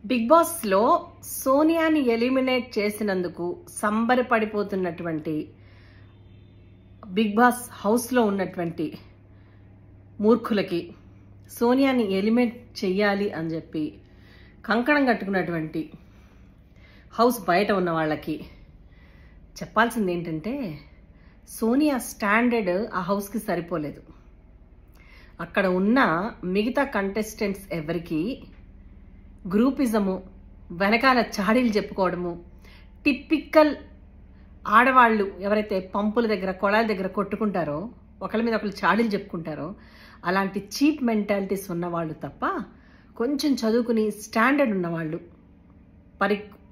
Big boss లో సోనియాని eliminate చేసినందుకు సంబరపడిపోతున్నటువంటి big Boss house లో ఉన్నటువంటి మూర్ఖులకి సోనియాని ఎలిమినేట్ చెయ్యాలి అని చెప్పి కంకణం కట్టుకున్నటువంటి హౌస్ బయట ఉన్న వాళ్ళకి చెప్పాల్సింది ఏంటంటే సోనియా స్టాండర్డ్ ఆ హౌస్కి సరిపోలేదు. అక్కడ ఉన్న మిగతా కంటెస్టెంట్స్ ఎవరికి గ్రూపిజము, వెనకాల చాడీలు చెప్పుకోవడము, టిపికల్ ఆడవాళ్ళు ఎవరైతే పంపుల దగ్గర కొళాయిల దగ్గర కొట్టుకుంటారో, ఒకరి మీద ఒకరు చాడీలు చెప్పుకుంటారో, అలాంటి చీప్ మెంటాలిటీస్ ఉన్నవాళ్ళు తప్ప కొంచెం చదువుకుని స్టాండర్డ్ ఉన్నవాళ్ళు,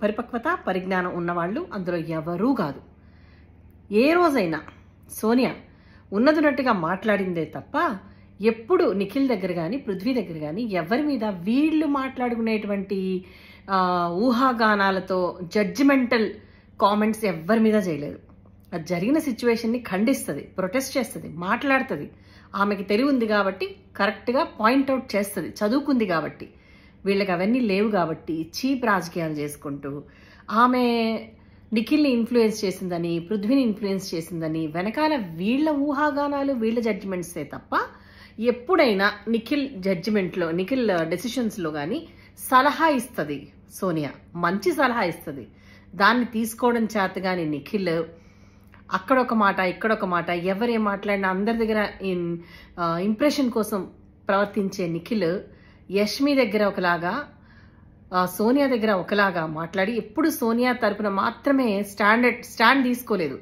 పరిపక్వత పరిజ్ఞానం ఉన్నవాళ్ళు అందులో ఎవరూ కాదు. ఏ రోజైనా సోనియా ఉన్నదిన్నట్టుగా మాట్లాడిందే తప్ప ఎప్పుడు నిఖిల్ దగ్గర కానీ పృథ్వీ దగ్గర కానీ ఎవరి మీద వీళ్ళు మాట్లాడుకునేటువంటి ఊహాగానాలతో జడ్జిమెంటల్ కామెంట్స్ ఎవరి మీద చేయలేదు. అది జరిగిన సిచ్యువేషన్ని ఖండిస్తుంది, ప్రొటెస్ట్ చేస్తుంది, మాట్లాడుతుంది. ఆమెకి తెలివి ఉంది కాబట్టి కరెక్ట్గా పాయింట్అవుట్ చేస్తుంది, చదువుకుంది కాబట్టి. వీళ్ళకి అవన్నీ లేవు కాబట్టి చీప్ రాజకీయాలు చేసుకుంటూ ఆమె నిఖిల్ని ఇన్ఫ్లుయెన్స్ చేసిందని, పృథ్వీని ఇన్ఫ్లుయెన్స్ చేసిందని వెనకాల వీళ్ళ ఊహాగానాలు, వీళ్ళ జడ్జిమెంట్సే తప్ప ఎప్పుడైనా నిఖిల్ జడ్జిమెంట్లో, నిఖిల్ డెసిషన్స్లో కానీ సలహా ఇస్తుంది సోనియా, మంచి సలహా ఇస్తుంది. దాన్ని తీసుకోవడం చేత కానీ నిఖిల్ అక్కడొక మాట ఇక్కడొక మాట ఎవరేం మాట్లాడినా అందరి దగ్గర ఇంప్రెషన్ కోసం ప్రవర్తించే నిఖిల్ యష్మి దగ్గర ఒకలాగా, సోనియా దగ్గర ఒకలాగా మాట్లాడి ఎప్పుడు సోనియా తరపున మాత్రమే స్టాండ్ తీసుకోలేదు.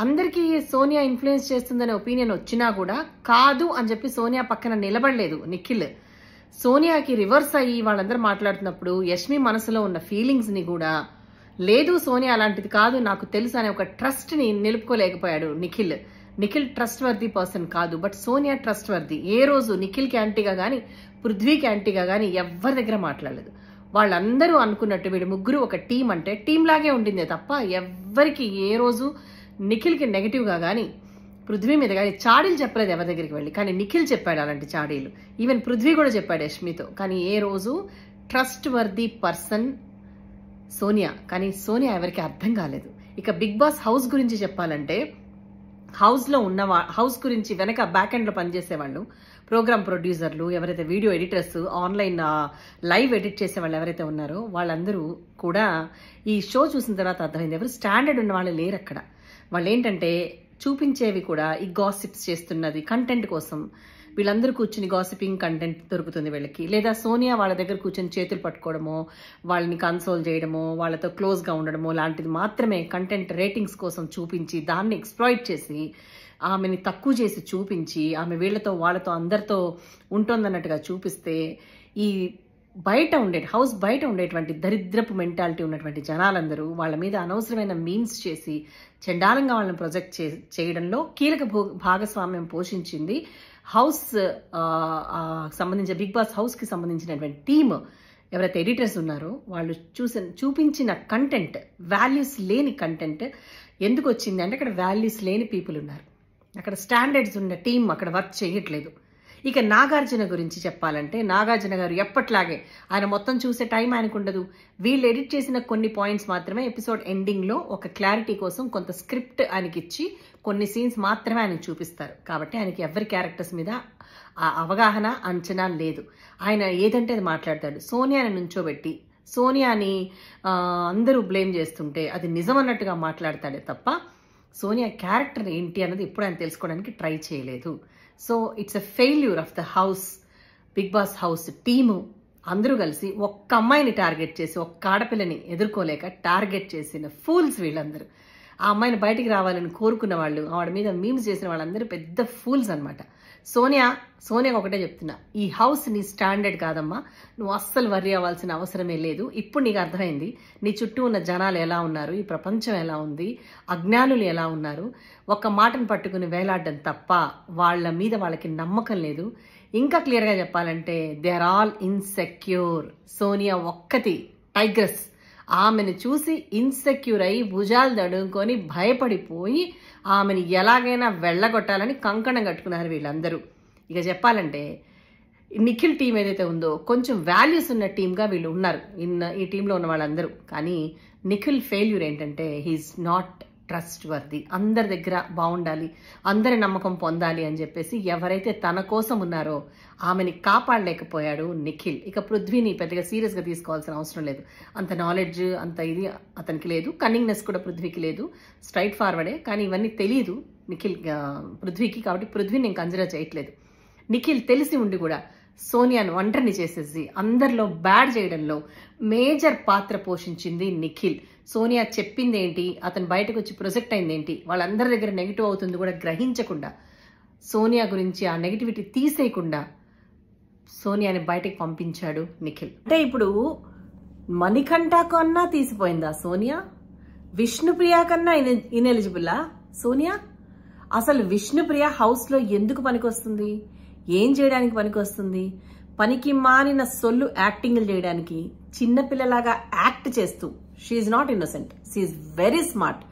అందరికీ సోనియా ఇన్ఫ్లుయెన్స్ చేస్తుందనే ఒపీనియన్ వచ్చినా కూడా కాదు అని చెప్పి సోనియా పక్కన నిలబడలేదు నిఖిల్. సోనియాకి రివర్స్ అయ్యి వాళ్ళందరూ మాట్లాడుతున్నప్పుడు యష్మి మనసులో ఉన్న ఫీలింగ్స్ని కూడా లేదు, సోనియా అలాంటిది కాదు, నాకు తెలుసు అనే ఒక ట్రస్ట్ని నిలుపుకోలేకపోయాడు Nikhil. Nikhil trustworthy person కాదు, బట్ సోనియా ట్రస్ట్ వర్ది. ఏ రోజు నిఖిల్కి యాంటీగా కానీ పృథ్వీకి యాంటీగా కానీ ఎవరి దగ్గర మాట్లాడలేదు. వాళ్ళందరూ అనుకున్నట్టు వీడు ముగ్గురు ఒక టీం అంటే టీం లాగే ఉండిందే తప్ప ఎవ్వరికి ఏ రోజు నిఖిల్కి నెగిటివ్గా కానీ పృథ్వీ మీద కానీ చాడీలు చెప్పలేదు ఎవరి దగ్గరికి వెళ్ళి. కానీ నిఖిల్ చెప్పాడు అలాంటి చాడీలు, ఈవెన్ పృథ్వీ కూడా చెప్పాడు యష్మితో. కానీ ఏ రోజు ట్రస్ట్ వర్ది పర్సన్ సోనియా. కానీ సోనియా ఎవరికి అర్థం కాలేదు. ఇక బిగ్ బాస్ హౌస్ గురించి చెప్పాలంటే హౌస్లో ఉన్న హౌస్ గురించి వెనక బ్యాక్ ఎండ్లో పనిచేసేవాళ్ళు, ప్రోగ్రామ్ ప్రొడ్యూసర్లు, ఎవరైతే video editors, online live edit చేసే వాళ్ళు ఎవరైతే ఉన్నారో వాళ్ళందరూ కూడా ఈ షో చూసిన తర్వాత అర్థమైంది ఎవరు స్టాండర్డ్ ఉన్న వాళ్ళు లేరు అక్కడ. వాళ్ళు ఏంటంటే చూపించేవి కూడా ఈ గాసిప్స్ చేస్తున్నది కంటెంట్ కోసం. వీళ్ళందరూ కూర్చుని గాసిపింగ్ కంటెంట్ దొరుకుతుంది వీళ్ళకి, లేదా సోనియా వాళ్ళ దగ్గర కూర్చొని చేతులు పట్టుకోవడమో, వాళ్ళని కన్సోల్ చేయడమో, వాళ్ళతో క్లోజ్గా ఉండడమో లాంటిది మాత్రమే కంటెంట్ రేటింగ్స్ కోసం చూపించి దాన్ని ఎక్స్ప్లాయిట్ చేసి ఆమెని తక్కువ చేసి చూపించి ఆమె వీళ్ళతో వాళ్ళతో అందరితో ఉంటుందన్నట్టుగా చూపిస్తే ఈ బయట హౌస్ బయట ఉండేటువంటి దరిద్రపు మెంటాలిటీ ఉన్నటువంటి జనాలందరూ వాళ్ళ మీద అనవసరమైన మీమ్స్ చేసి చండాలంగా వాళ్ళని ప్రొజెక్ట్ చేయడంలో కీలక భాగస్వామ్యం పోషించింది హౌస్ సంబంధించిన బిగ్ బాస్ హౌస్కి సంబంధించినటువంటి టీమ్ ఎవరైతే ఎడిటర్స్ ఉన్నారో వాళ్ళు చూపించిన కంటెంట్ వాల్యూస్ లేని కంటెంట్. ఎందుకు వచ్చింది అంటే అక్కడ వాల్యూస్ లేని పీపుల్ ఉన్నారు, అక్కడ స్టాండర్డ్స్ ఉన్న టీం అక్కడ వర్క్ చేయట్లేదు. ఇక నాగార్జున గురించి చెప్పాలంటే నాగార్జున గారు ఎప్పట్లాగే ఆయన మొత్తం చూసే టైం ఆయనకు ఉండదు. వీళ్ళు ఎడిట్ చేసిన కొన్ని పాయింట్స్ మాత్రమే ఎపిసోడ్ ఎండింగ్లో ఒక క్లారిటీ కోసం కొంత స్క్రిప్ట్ ఆయనకి ఇచ్చి కొన్ని సీన్స్ మాత్రమే ఆయనకు చూపిస్తారు. కాబట్టి ఆయనకి ఎవరి క్యారెక్టర్స్ మీద అవగాహన అంచనా లేదు. ఆయన ఏదంటే అది మాట్లాడతాడు. సోనియాని నుంచోబెట్టి సోనియాని అందరూ బ్లేమ్ చేస్తుంటే అది నిజం అన్నట్టుగా మాట్లాడతాడే తప్ప సోనియా క్యారెక్టర్ ఏంటి అన్నది ఎప్పుడు ఆయన తెలుసుకోవడానికి ట్రై చేయలేదు. So it's a failure of the house, Bigg Boss house team అందరూ కలిసి ఒక్క అమ్మాయిని టార్గెట్ చేసి, ఒక్క ఆడపిల్లని ఎదుర్కోలేక టార్గెట్ చేసిన ఫూల్స్ వీళ్ళందరూ. ఆ అమ్మాయిని బయటికి రావాలని కోరుకున్న వాళ్ళు, ఆవిడ మీద మీమ్స్ చేసిన వాళ్ళందరూ పెద్ద ఫూల్స్ అనమాట. సోనియా ఒకటే చెప్తున్నా, ఈ హౌస్ నీ స్టాండర్డ్ కాదమ్మా, నువ్వు అస్సలు వర్రీ అవ్వాల్సిన అవసరమే లేదు. ఇప్పుడు నీకు అర్థమైంది నీ చుట్టూ ఉన్న జనాలు ఎలా ఉన్నారు, ఈ ప్రపంచం ఎలా ఉంది, అజ్ఞానులు ఎలా ఉన్నారు. ఒక్క మాటను పట్టుకుని వేలాడడం తప్ప వాళ్ళ మీద వాళ్ళకి నమ్మకం లేదు. ఇంకా క్లియర్గా చెప్పాలంటే they are all insecure. Sonia ఒక్కటి టైగ్రస్, ఆమెను చూసి ఇన్సెక్యూర్ అయ్యి భుజాలు దడుకొని భయపడిపోయి ఆమెను ఎలాగైనా వెళ్ళగొట్టాలని కంకణం కట్టుకున్నారు వీళ్ళందరూ. ఇక చెప్పాలంటే నిఖిల్ టీం ఏదైతే ఉందో కొంచెం వాల్యూస్ ఉన్న టీంగా వీళ్ళు ఉన్నారు ఈ టీంలో ఉన్న వాళ్ళందరూ. కానీ నిఖిల్ ఫెయిల్యూర్ ఏంటంటే హీఈస్ నాట్ ట్రస్ట్ వర్ది. అందరి దగ్గర బాగుండాలి, అందరి నమ్మకం పొందాలి అని చెప్పేసి ఎవరైతే తన కోసం ఉన్నారో ఆమెని కాపాడలేకపోయాడు నిఖిల్. ఇక పృథ్వీని పెద్దగా సీరియస్గా తీసుకోవాల్సిన అవసరం లేదు. అంత నాలెడ్జ్ అంత ఇది అతనికి లేదు, కన్నింగ్నెస్ కూడా పృథ్వీకి లేదు, స్ట్రైట్ ఫార్వర్డే. కానీ ఇవన్నీ తెలియదు పృథ్వీకి, కాబట్టి పృథ్వీని నేను కన్సిడర్ చేయట్లేదు. నిఖిల్ తెలిసి ఉండి కూడా సోనియాను ఒంటరిని చేసేసి అందరిలో బ్యాడ్ చేయడంలో మేజర్ పాత్ర పోషించింది నిఖిల్. సోనియా చెప్పింది ఏంటి, అతను బయటకు వచ్చి ప్రొజెక్ట్ అయింది ఏంటి, వాళ్ళందరి దగ్గర నెగిటివ్ అవుతుంది కూడా గ్రహించకుండా, సోనియా గురించి ఆ నెగిటివిటీ తీసేయకుండా సోనియాని బయటకు పంపించాడు నిఖిల్. అంటే ఇప్పుడు మణికంఠ కన్నా తీసిపోయిందా సోనియా? విష్ణుప్రియ కన్నా ఇన్ఎలిజిబుల్లా సోనియా? అసలు విష్ణుప్రియ హౌస్లో ఎందుకు పనికొస్తుంది? ఏం చేయడానికి పనికొస్తుంది? పనికి మారిన సొల్లు యాక్టింగ్లు చేయడానికి, చిన్నపిల్లలాగా యాక్ట్ చేస్తూ, she's not innocent, she's very smart.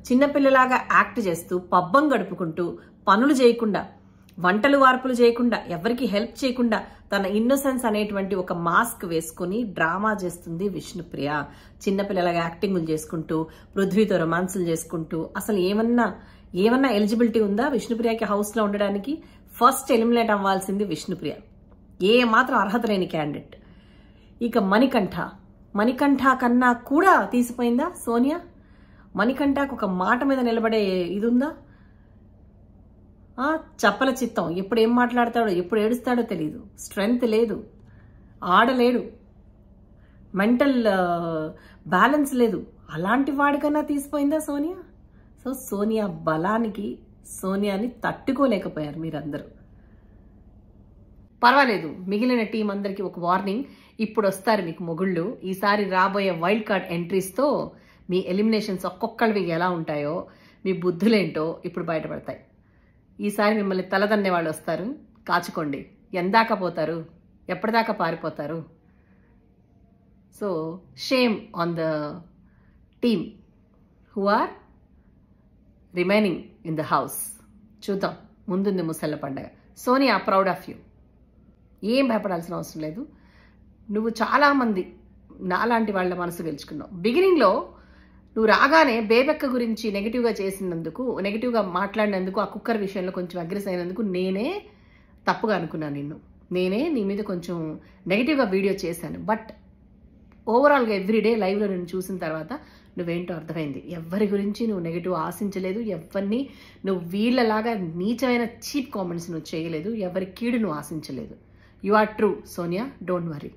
చిన్నపిల్లలాగా యాక్ట్ చేస్తూ పబ్బం గడుపుకుంటూ పనులు చేయకుండా, వంటలు వార్పులు చేయకుండా, ఎవరికి హెల్ప్ చేయకుండా తన ఇన్నోసెన్స్ అనేటువంటి ఒక మాస్క్ వేసుకుని డ్రామా చేస్తుంది విష్ణుప్రియ. చిన్నపిల్లలాగా యాక్టింగ్లు చేసుకుంటూ, పృథ్వీతో రొమాన్సులు చేసుకుంటూ, అసలు ఏమన్నా ఎలిజిబిలిటీ ఉందా విష్ణుప్రియకి హౌస్లో ఉండడానికి? ఫస్ట్ ఎలిమినేట్ అవ్వాల్సింది విష్ణుప్రియ, ఏ మాత్రం అర్హత లేని క్యాండిడేట్. ఇక మణికంఠ కన్నా కూడా తీసిపోయిందా సోనియా? మణికంఠకు ఒక మాట మీద నిలబడే ఇది ఉందా? చప్పల చిత్తం, ఎప్పుడు ఏం మాట్లాడతాడో ఎప్పుడు ఏడుస్తాడో తెలియదు, స్ట్రెంగ్త్ లేదు, ఆడలేడు, మెంటల్ బ్యాలెన్స్ లేదు. అలాంటి వాడికన్నా తీసిపోయిందా సోనియా? సో సోనియా బలానికి సోనియాని తట్టుకోలేకపోయారు మీరందరూ. పర్వాలేదు, మిగిలిన టీం అందరికీ ఒక వార్నింగ్, ఇప్పుడు వస్తారు మీకు మొగుళ్ళు. ఈసారి రాబోయే వైల్డ్ కార్డ్ ఎంట్రీస్తో మీ ఎలిమినేషన్స్ ఒక్కొక్కరివి ఎలా ఉంటాయో, మీ బుద్ధులేంటో ఇప్పుడు బయటపడతాయి. ఈసారి మిమ్మల్ని తలదన్నే వాళ్ళు వస్తారు, కాచుకోండి. ఎందాక పోతారు, ఎప్పటిదాకా పారిపోతారు? So shame on the team who are remaining in the house. చూద్దాం, ముందుంది ముసళ్ళ పండగ. Sonia, proud of you. ఏం భయపడాల్సిన అవసరం లేదు. నువ్వు చాలామంది నాలాంటి వాళ్ళ మనసు గెలుచుకున్నావు. బిగినింగ్లో నువ్వు రాగానే బేబెక్క గురించి నెగిటివ్గా చేసినందుకు, నెగిటివ్గా మాట్లాడినందుకు, ఆ కుక్కర్ విషయంలో కొంచెం అగ్రెస్ అయినందుకు నేనే తప్పుగా అనుకున్నాను నిన్ను. నేనే నీ మీద కొంచెం నెగిటివ్గా వీడియో చేశాను. బట్ ఓవరాల్గా ఎవ్రీడే లైవ్లో నేను చూసిన తర్వాత నువ్వేంటో అర్థమైంది. ఎవరి గురించి నువ్వు నెగిటివ్ ఆశించలేదు, ఎవరిని నువ్వు వీళ్ళలాగా నీచమైన చీప్ కామెంట్స్ నువ్వు చేయలేదు, ఎవరి కీడు నువ్వు ఆశించలేదు. You are true Sonia, don't worry.